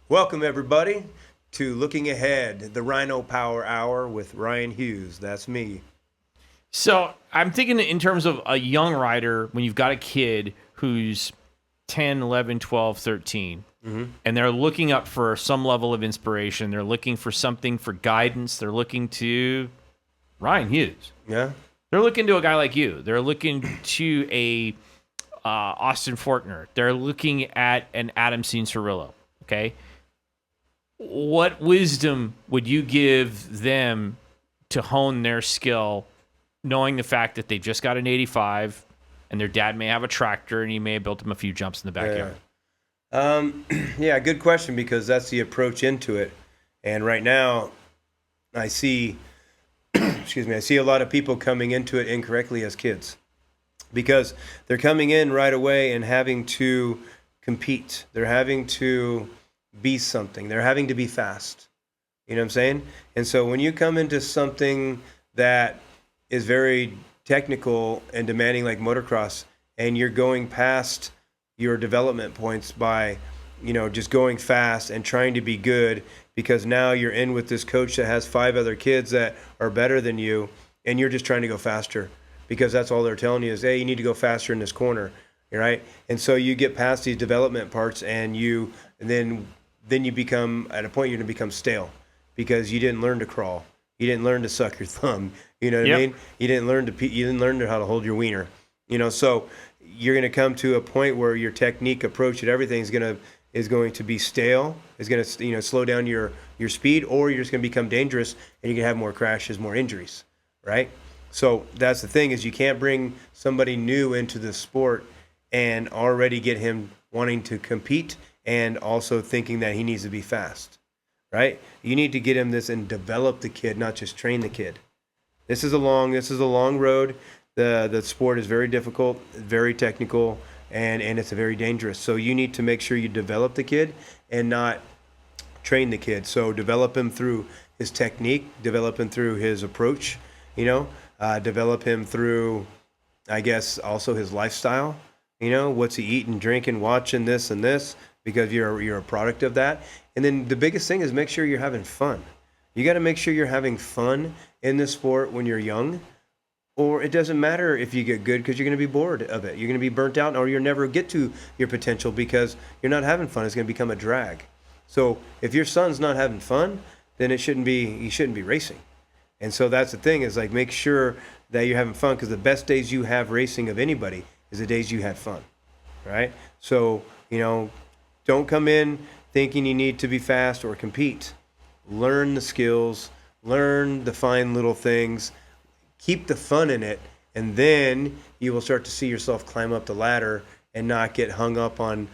Welcome, everybody, to Looking Ahead, the Rhino Power Hour with Ryan Hughes. That's me. So I'm thinking in terms of a young rider, when you've got a kid who's 10, 11, 12, 13, and they're looking up for some level of inspiration. They're looking for something for guidance. They're looking to Ryan Hughes. Yeah? They're looking to a guy like you. They're looking to a Austin Forkner. They're looking at an Adam Cianciarulo. Okay? What wisdom would you give them to hone their skill, knowing the fact that they just got an 85 and their dad may have a tractor and he may have built them a few jumps in the backyard? Yeah, good question, because that's the approach into it. And right now, I see, I see a lot of people coming into it incorrectly as kids, because they're coming in right away and having to compete. They're having to be something. They're having to be fast. You know what I'm saying? And so when you come into something that is very technical and demanding, like motocross, and you're going past your development points by, just going fast and trying to be good, because now you're in with this coach that has 5 other kids that are better than you, and you're just trying to go faster because that's all they're telling you is, hey, you need to go faster in this corner, right? And so you get past these development parts, and then you become, at a point, you're going to become stale because you didn't learn to crawl. You didn't learn to suck your thumb. You know what I mean? You didn't learn how to hold your wiener. So you're going to come to a point where your technique, approach, and everything is going to be stale. Is going to slow down your speed, or you're just going to become dangerous, and you can have more crashes, more injuries, right? So that's the thing, is you can't bring somebody new into the sport and already get him wanting to compete and also thinking that he needs to be fast, right? You need to get him this and develop the kid, not just train the kid. This is a long road. The sport is very difficult, very technical, and it's very dangerous. So you need to make sure you develop the kid and not train the kid. So develop him through his technique, develop him through his approach, develop him through, I guess, also his lifestyle. What's he eating, drinking, watching, this and this, because you're a product of that. And then the biggest thing is make sure you're having fun. You got to make sure you're having fun in this sport when you're young, or it doesn't matter if you get good, because you're going to be bored of it. You're going to be burnt out, or you'll never get to your potential because you're not having fun. It's going to become a drag. So if your son's not having fun, then he shouldn't be racing. And so that's the thing, is like, make sure that you're having fun, because the best days you have racing of anybody is the days you had fun, right? So, don't come in thinking you need to be fast or compete. Learn the skills, learn the fine little things, keep the fun in it, and then you will start to see yourself climb up the ladder and not get hung up on,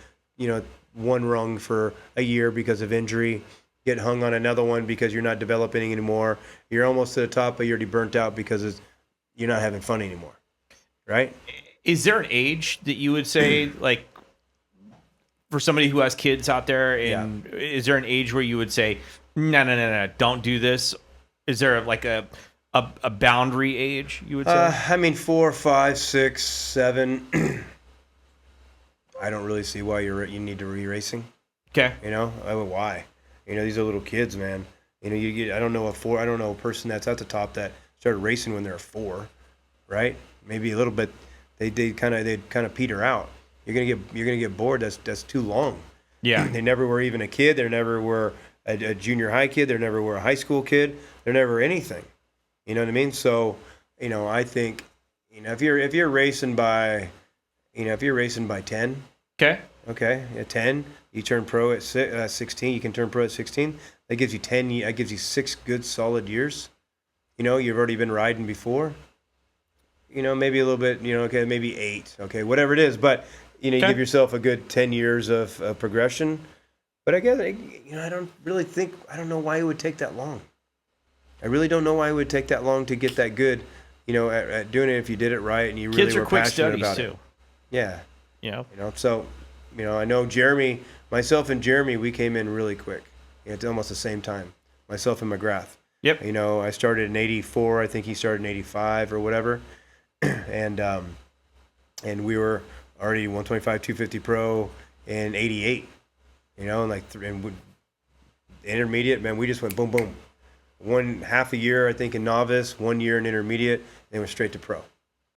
one rung for a year because of injury, get hung on another one because you're not developing anymore. You're almost to the top, but you're already burnt out because you're not having fun anymore, right? Is there an age that you would say, like, for somebody who has kids out there, and is there an age where you would say, no, don't do this? Is there like a boundary age you would say? 4, 5, 6, 7. I don't really see why you need to be racing. Okay. Why? These are little kids, man. I don't know a person that's at the top that started racing when they're 4, right? Maybe a little bit. They kind of peter out. You're gonna get bored. That's too long. Yeah. They never were even a kid. They never were a junior high kid. They never were a high school kid. They're never anything. You know what I mean? So, I think, if you're racing by, 10. Okay, at 10, you turn pro at 16. You can turn pro at 16. That gives you 10. That gives you 6 good solid years. You've already been riding before. Maybe a little bit. Okay, maybe 8. Okay, whatever it is. But you give yourself a good 10 years of progression. But I guess I don't know why it would take that long. I really don't know why it would take that long to get that good. At doing it if you did it right and you really Kids were are quick passionate studies about too. it. Yeah. So, I know myself and Jeremy, we came in really quick. It's almost the same time. Myself and McGrath. Yep. I started in 84. I think he started in 85 or whatever. And we were already 125, 250 pro in 88. And Intermediate, man, we just went boom, boom. One half a year, I think, in novice, 1 year in intermediate, then went straight to pro.